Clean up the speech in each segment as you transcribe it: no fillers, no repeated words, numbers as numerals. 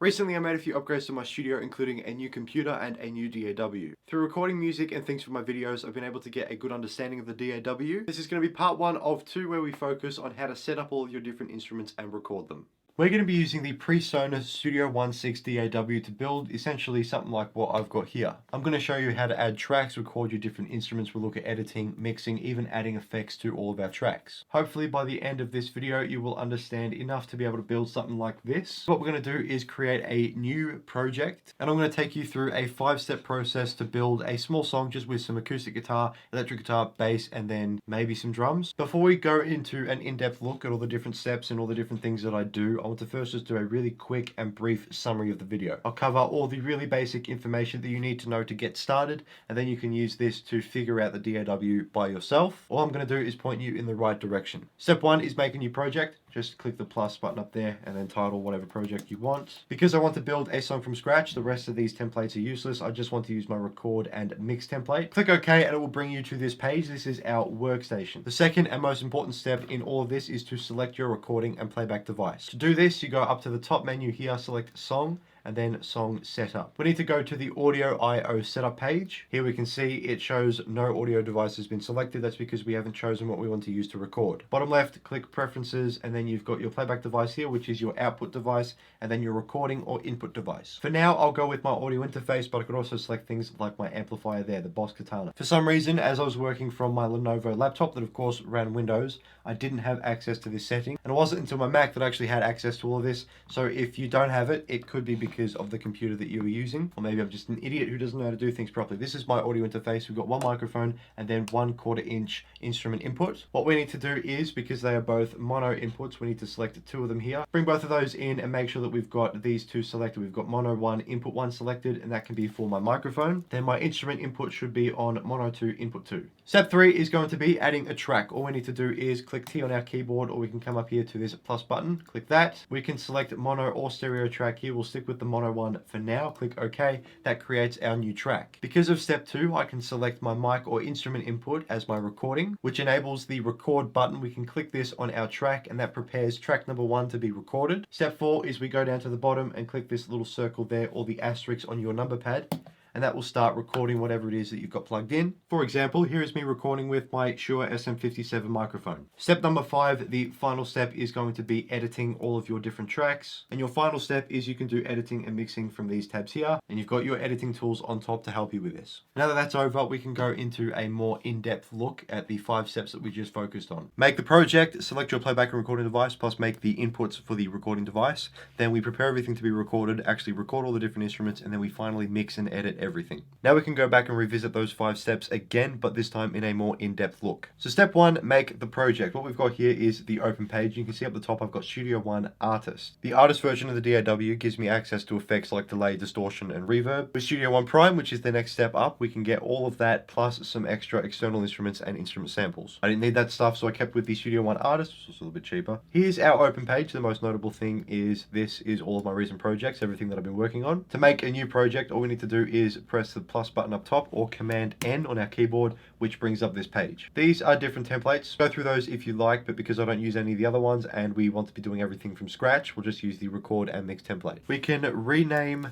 Recently I made a few upgrades to my studio, including a new computer and a new DAW. Through recording music and things for my videos, I've been able to get a good understanding of the DAW. This is going to be part 1 of 2 where we focus on how to set up all of your different instruments and record them. We're going to be using the Presonous Studio 16 DAW to build essentially something like what I've got here. I'm going to show you how to add tracks, record your different instruments. We'll look at editing, mixing, even adding effects to all of our tracks. Hopefully by the end of this video you will understand enough to be able to build something like this. What we're going to do is create a new project, and I'm going to take you through a 5-step process to build a small song just with some acoustic guitar, electric guitar, bass, and then maybe some drums. Before we go into an in-depth look at all the different steps and all the different things that I do, I want to first just do a really quick and brief summary of the video. I'll cover all the really basic information that you need to know to get started, and then you can use this to figure out the DAW by yourself. All I'm going to do is point you in the right direction. Step 1 is make a new project. Just click the plus button up there and then title whatever project you want. Because I want to build a song from scratch, the rest of these templates are useless. I just want to use my record and mix template. Click OK and it will bring you to this page. This is our workstation. The second and most important step in all of this is to select your recording and playback device. To do this, you go up to the top menu here, select Song, and then Song Setup. We need to go to the Audio I/O Setup page. Here we can see it shows no audio device has been selected. That's because we haven't chosen what we want to use to record. Bottom left, click Preferences, and then you've got your playback device here, which is your output device, and then your recording or input device. For now, I'll go with my audio interface, but I could also select things like my amplifier there, the Boss Katana. For some reason, as I was working from my Lenovo laptop that of course ran Windows, I didn't have access to this setting, and it wasn't until my Mac that I actually had access to all of this. So if you don't have it, it could be because of the computer that you were using, or maybe I'm just an idiot who doesn't know how to do things properly. This is my audio interface. We've got one microphone and then 1/4 inch instrument input. What we need to do is, because they are both mono inputs, we need to select 2 of them here. Bring both of those in and make sure that we've got these 2 selected. We've got mono 1, input 1 selected, and that can be for my microphone. Then my instrument input should be on mono 2, input 2. Step 3 is going to be adding a track. All we need to do is click T on our keyboard, or we can come up here to this plus button, click that. We can select mono or stereo track here. We'll stick with the mono one for now. Click OK. That creates our new track. Because of step 2, I can select my mic or instrument input as my recording, which enables the record button. We can click this on our track, and that prepares track number 1 to be recorded. Step 4 is we go down to the bottom and click this little circle there, or the asterisk on your number pad, and that will start recording whatever it is that you've got plugged in. For example, here is me recording with my Shure SM57 microphone. Step number 5, the final step, is going to be editing all of your different tracks. And your final step is you can do editing and mixing from these tabs here, and you've got your editing tools on top to help you with this. Now that that's over, we can go into a more in-depth look at the 5 steps that we just focused on. Make the project, select your playback and recording device, plus make the inputs for the recording device. Then we prepare everything to be recorded, actually record all the different instruments, and then we finally mix and edit everything. Now we can go back and revisit those 5 steps again, but this time in a more in-depth look. So step 1, make the project. What we've got here is the open page. You can see up the top I've got Studio One Artist. The artist version of the DAW gives me access to effects like delay, distortion, and reverb. With Studio One Prime, which is the next step up, we can get all of that plus some extra external instruments and instrument samples. I didn't need that stuff, so I kept with the Studio One Artist, which was a little bit cheaper. Here's our open page. The most notable thing is this is all of my recent projects, everything that I've been working on. To make a new project, all we need to do is press the plus button up top, or Command N on our keyboard, which brings up this page. These are different templates. Go through those if you like, but because I don't use any of the other ones and we want to be doing everything from scratch, we'll just use the record and mix template. We can rename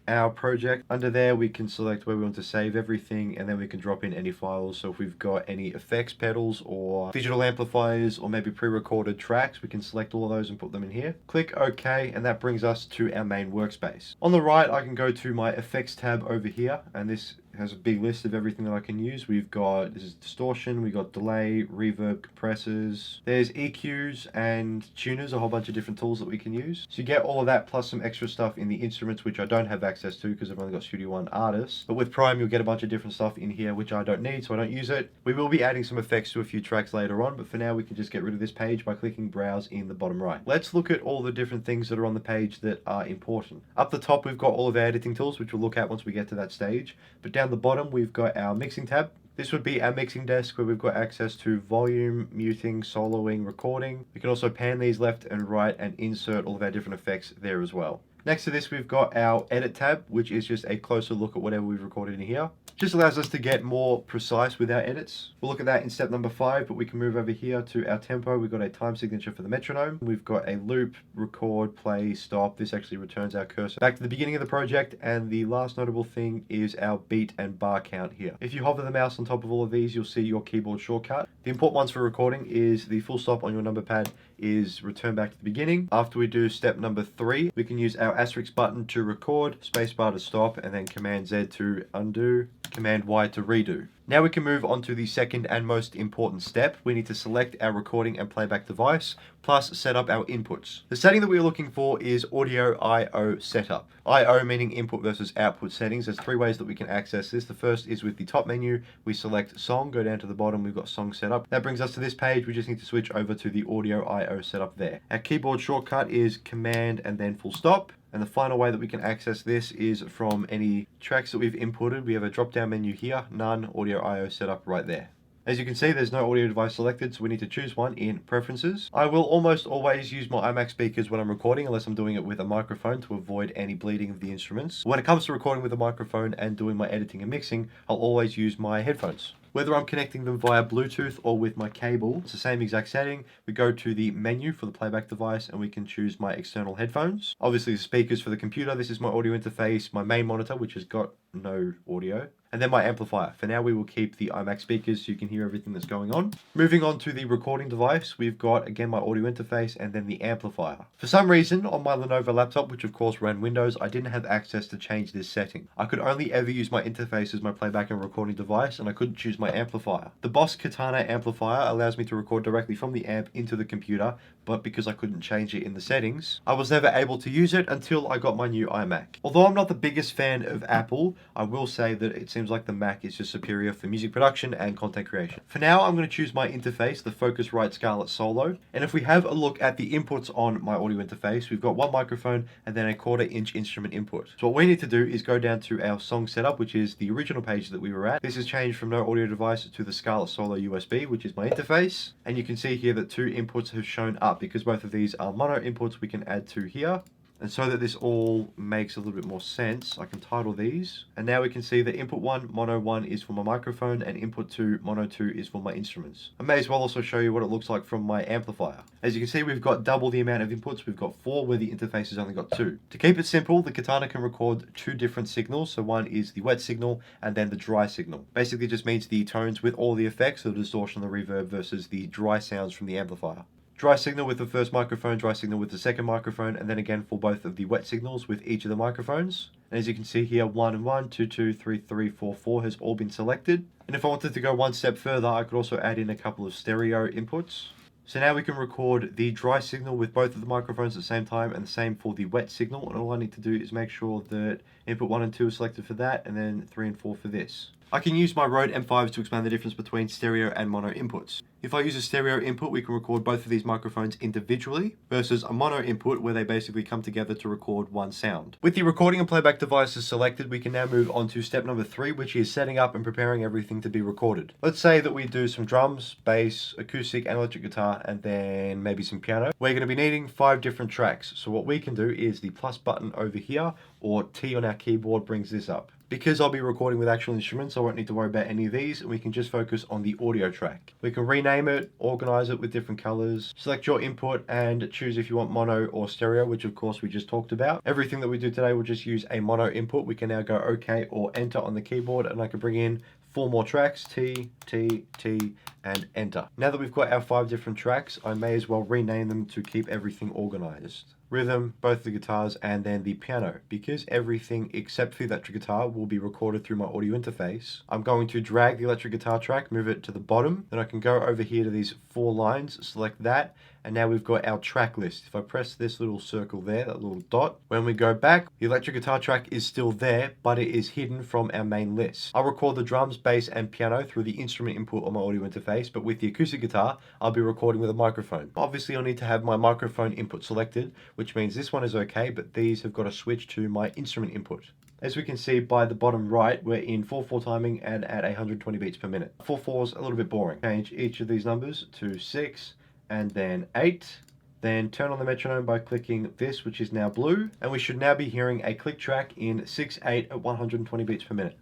our project. Under there we can select where we want to save everything, and then we can drop in any files. So if we've got any effects pedals or digital amplifiers or maybe pre-recorded tracks, we can select all of those and put them in here. Click OK, and that brings us to our main workspace. On the right I can go to my effects tab over here, and this has a big list of everything that I can use. We've got, this is distortion, we got delay, reverb, compressors, there's EQs and tuners, a whole bunch of different tools that we can use. So you get all of that plus some extra stuff in the instruments, which I don't have access to because I've only got Studio One Artist. But with Prime you'll get a bunch of different stuff in here which I don't need, so I don't use it. We will be adding some effects to a few tracks later on, but for now we can just get rid of this page by clicking Browse in the bottom right. Let's look at all the different things that are on the page that are important. Up the top we've got all of our editing tools, which we'll look at once we get to that stage. But down the bottom we've got our mixing tab. This would be our mixing desk where we've got access to volume, muting, soloing, recording. We can also pan these left and right and insert all of our different effects there as well. Next to this, we've got our edit tab, which is just a closer look at whatever we've recorded in here. Just allows us to get more precise with our edits. We'll look at that in step number 5, but we can move over here to our tempo. We've got a time signature for the metronome. We've got a loop, record, play, stop. This actually returns our cursor back to the beginning of the project. And the last notable thing is our beat and bar count here. If you hover the mouse on top of all of these, you'll see your keyboard shortcut. The important ones for recording is the full stop on your number pad is return back to the beginning. After we do step number 3, we can use our asterisk button to record, spacebar to stop, and then Command Z to undo, Command Y to redo. Now we can move on to the second and most important step. We need to select our recording and playback device, plus set up our inputs. The setting that we're looking for is Audio I/O setup. I/O meaning input versus output settings. There's 3 ways that we can access this. The first is with the top menu. We select song, go down to the bottom, we've got song setup. That brings us to this page. We just need to switch over to the Audio I/O setup there. Our keyboard shortcut is Command and then full stop. And the final way that we can access this is from any tracks that we've inputted. We have a drop down menu here, none, Audio I/O setup right there. As you can see, there's no audio device selected, so we need to choose one in Preferences. I will almost always use my iMac speakers when I'm recording, unless I'm doing it with a microphone to avoid any bleeding of the instruments. When it comes to recording with a microphone and doing my editing and mixing, I'll always use my headphones. Whether I'm connecting them via Bluetooth or with my cable, it's the same exact setting. We go to the menu for the playback device and we can choose my external headphones. Obviously the speakers for the computer, this is my audio interface, my main monitor, which has got no audio, and then my amplifier. For now we will keep the iMac speakers so you can hear everything that's going on. Moving on to the recording device, we've got again my audio interface and then the amplifier. For some reason on my Lenovo laptop, which of course ran Windows, I didn't have access to change this setting. I could only ever use my interface as my playback and recording device, and I couldn't choose my amplifier. The Boss Katana amplifier allows me to record directly from the amp into the computer, but because I couldn't change it in the settings, I was never able to use it until I got my new iMac. Although I'm not the biggest fan of Apple, I will say that it seems like the Mac is just superior for music production and content creation. For now, I'm going to choose my interface, the Focusrite Scarlet Solo. And if we have a look at the inputs on my audio interface, we've got one microphone and then a 1/4 inch instrument input. So what we need to do is go down to our song setup, which is the original page that we were at. This has changed from no audio device to the Scarlet Solo USB, which is my interface. And you can see here that 2 inputs have shown up because both of these are mono inputs we can add to here. And so that this all makes a little bit more sense, I can title these. And now we can see that input 1, mono 1 is for my microphone, and input 2, mono 2 is for my instruments. I may as well also show you what it looks like from my amplifier. As you can see, we've got double the amount of inputs. We've got 4 where the interface has only got 2. To keep it simple, the Katana can record 2 different signals. So one is the wet signal and then the dry signal. Basically just means the tones with all the effects, the distortion, the reverb, versus the dry sounds from the amplifier. Dry signal with the first microphone, dry signal with the second microphone, and then again for both of the wet signals with each of the microphones. And as you can see here, 1 and 1, 2, 2, 3, 3, 4, 4 has all been selected. And if I wanted to go one step further, I could also add in a couple of stereo inputs. So now we can record the dry signal with both of the microphones at the same time, and the same for the wet signal. And all I need to do is make sure that input 1 and 2 is selected for that, and then 3 and 4 for this. I can use my Rode M5s to explain the difference between stereo and mono inputs. If I use a stereo input, we can record both of these microphones individually, versus a mono input where they basically come together to record one sound. With the recording and playback devices selected, we can now move on to step number 3, which is setting up and preparing everything to be recorded. Let's say that we do some drums, bass, acoustic and electric guitar, and then maybe some piano. We're going to be needing 5 different tracks. So what we can do is the plus button over here, or T on our keyboard, brings this up. Because I'll be recording with actual instruments, I won't need to worry about any of these, and we can just focus on the audio track. We can rename it, organize it with different colors, select your input, and choose if you want mono or stereo, which of course we just talked about. Everything that we do today will just use a mono input. We can now go OK or Enter on the keyboard, and I can bring in 4 more tracks, T, T, T, and Enter. Now that we've got our 5 different tracks, I may as well rename them to keep everything organized. Rhythm, both the guitars, and then the piano. Because everything except for the electric guitar will be recorded through my audio interface, I'm going to drag the electric guitar track, move it to the bottom, then I can go over here to these 4 lines, select that, and now we've got our track list. If I press this little circle there, that little dot, when we go back, the electric guitar track is still there, but it is hidden from our main list. I'll record the drums, bass, and piano through the instrument input on my audio interface, but with the acoustic guitar, I'll be recording with a microphone. Obviously, I'll need to have my microphone input selected, which means this one is okay, but these have got to switch to my instrument input. As we can see by the bottom right, we're in 4/4 timing and at 120 beats per minute. 4/4 is a little bit boring. Change each of these numbers to 6, and then 8, Then turn on the metronome by clicking this, which is now blue, and we should now be hearing a click track in 6/8 at 120 beats per minute.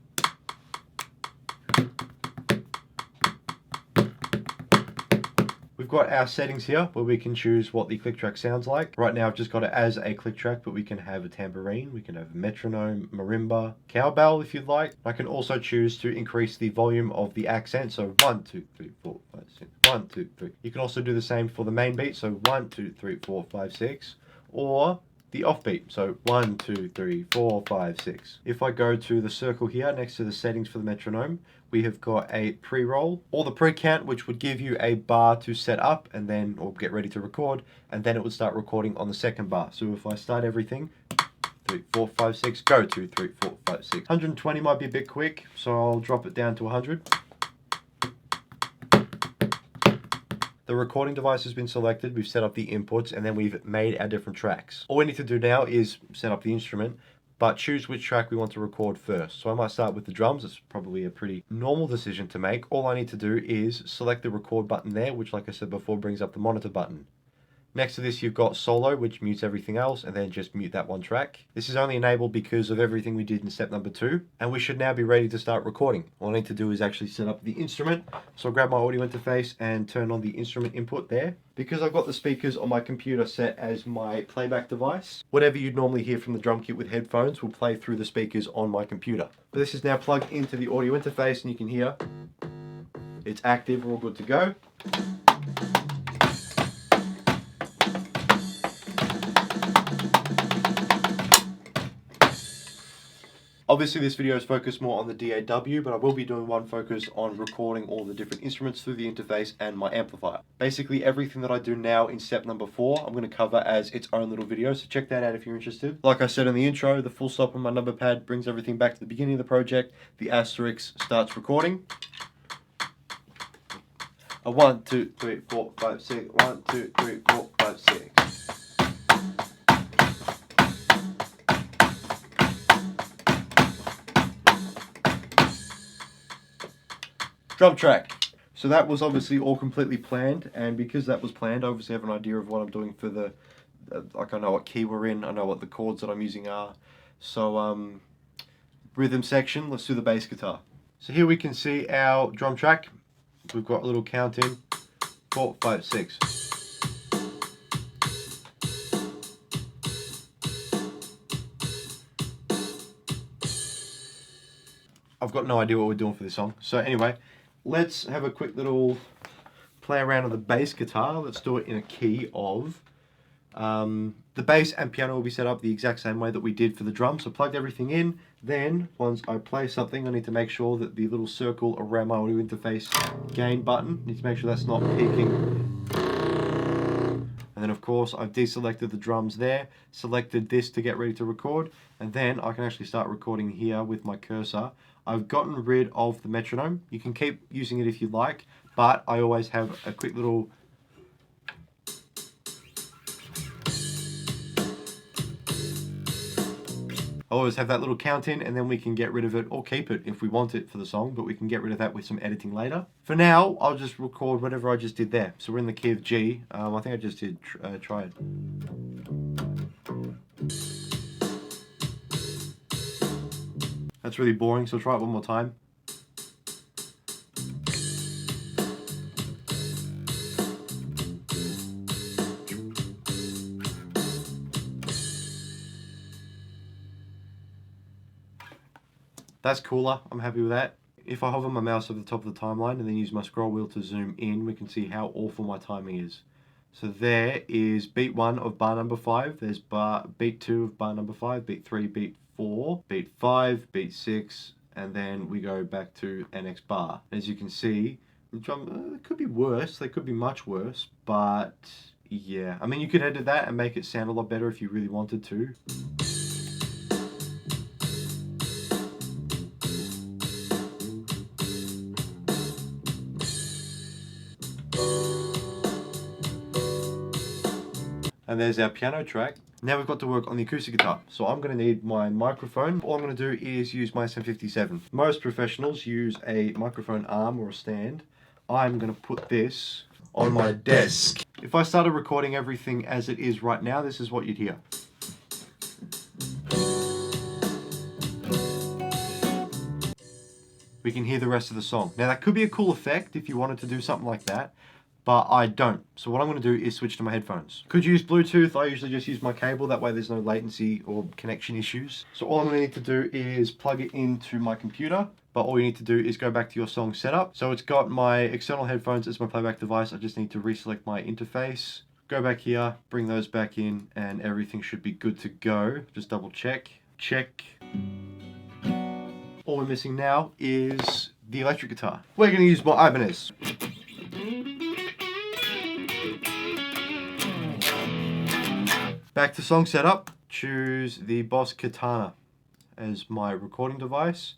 We've got our settings here where we can choose what the click track sounds like. Right now I've just got it as a click track, but we can have a tambourine, we can have a metronome, marimba, cowbell if you'd like. I can also choose to increase the volume of the accent, so 1, 2, 3, 4, 5, 6, 1, 2, 3. You can also do the same for the main beat, so 1, 2, 3, 4, 5, 6, or the offbeat, so 1, 2, 3, 4, 5, 6. If I go to the circle here next to the settings for the metronome, we have got a pre-roll or the pre-count, which would give you a bar to set up and then, or get ready to record, and then it would start recording on the second bar. So if I start everything, 3, 4, 5, 6, go, 2, 3, 4, 5, 6. 120 might be a bit quick, so I'll drop it down to 100. The recording device has been selected, we've set up the inputs, and then we've made our different tracks. All we need to do now is set up the instrument, but choose which track we want to record first. So I might start with the drums. It's probably a pretty normal decision to make. All I need to do is select the record button there, which, like I said before, brings up the monitor button. Next to this, you've got solo, which mutes everything else, and then just mute that one track. This is only enabled because of everything we did in step number 2, and we should now be ready to start recording. All I need to do is actually set up the instrument. So I'll grab my audio interface and turn on the instrument input there. Because I've got the speakers on my computer set as my playback device, whatever you'd normally hear from the drum kit with headphones will play through the speakers on my computer. But this is now plugged into the audio interface, and you can hear it's active, we're all good to go. Obviously this video is focused more on the DAW, but I will be doing one focused on recording all the different instruments through the interface and my amplifier. Basically everything that I do now in step number 4, I'm going to cover as its own little video, so check that out if you're interested. Like I said in the intro, the full stop on my number pad brings everything back to the beginning of the project. The asterisk starts recording. 1, 2, 3, 4, 5, 6. 1, 2, 3, 4, 5, 6. Drum track. So that was obviously all completely planned, and because that was planned, I obviously have an idea of what I'm doing for the, like I know what key we're in, I know what the chords that I'm using are. So rhythm section, let's do the bass guitar. So here we can see our drum track. We've got a little count in, 4, 5, 6. I've got no idea what we're doing for this song. So anyway, let's have a quick little play around on the bass guitar. Let's do it in a key of, the bass and piano will be set up the exact same way that we did for the drums. So plugged everything in. Then once I play something, I need to make sure that the little circle around my audio interface gain button, need to make sure that's not peaking. And then of course I've deselected the drums there, selected this to get ready to record, and then I can actually start recording here with my cursor. I've gotten rid of the metronome. You can keep using it if you like, but I always have a quick little I always have that little count in, and then we can get rid of it or keep it if we want it for the song, but we can get rid of that with some editing later. For now, I'll just record whatever I just did there. So we're in the key of G. I think I just did try it. That's really boring, so try it one more time. That's cooler, I'm happy with that. If I hover my mouse over the top of the timeline and then use my scroll wheel to zoom in, we can see how awful my timing is. So there is beat 1 of bar number 5, there's beat 2 of bar number 5, beat 3, beat 4, beat 5, beat 6, and then we go back to the next bar. As you can see, the drum it could be worse, they could be much worse, but yeah. I mean, you could edit that and make it sound a lot better if you really wanted to. And there's our piano track. Now we've got to work on the acoustic guitar. So I'm going to need my microphone. All I'm going to do is use my SM57. Most professionals use a microphone arm or a stand. I'm going to put this on my desk. If I started recording everything as it is right now, this is what you'd hear. We can hear the rest of the song. Now that could be a cool effect if you wanted to do something like that, but I don't. So what I'm going to do is switch to my headphones. Could use Bluetooth. I usually just use my cable. That way there's no latency or connection issues. So all I'm going to need to do is plug it into my computer. But all you need to do is go back to your song setup. So it's got my external headphones as my playback device. I just need to reselect my interface. Go back here, bring those back in, and everything should be good to go. Just double check. Check. All we're missing now is the electric guitar. We're going to use my Ibanez. Back to song setup. Choose the Boss Katana as my recording device.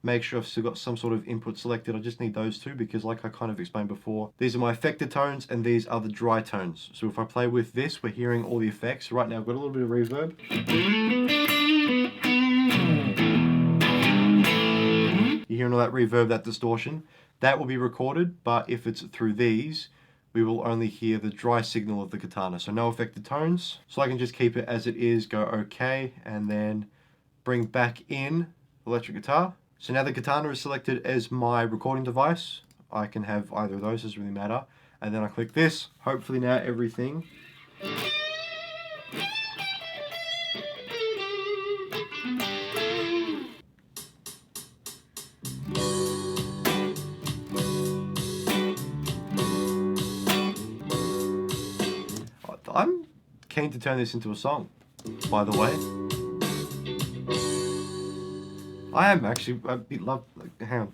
Make sure I've still got some sort of input selected. I just need those two because, like I kind of explained before, these are my affected tones and these are the dry tones. So if I play with this, we're hearing all the effects. Right now I've got a little bit of reverb. You're hearing all that reverb, that distortion. That will be recorded, but if it's through these, we will only hear the dry signal of the Katana. So no affected tones. So I can just keep it as it is, go OK, and then bring back in electric guitar. So now the Katana is selected as my recording device. I can have either of those, doesn't really matter. And then I click this. Hopefully now everything I'm keen to turn this into a song, by the way. I am actually, hang on.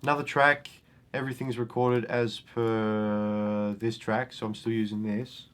Another track, everything's recorded as per this track, so I'm still using this.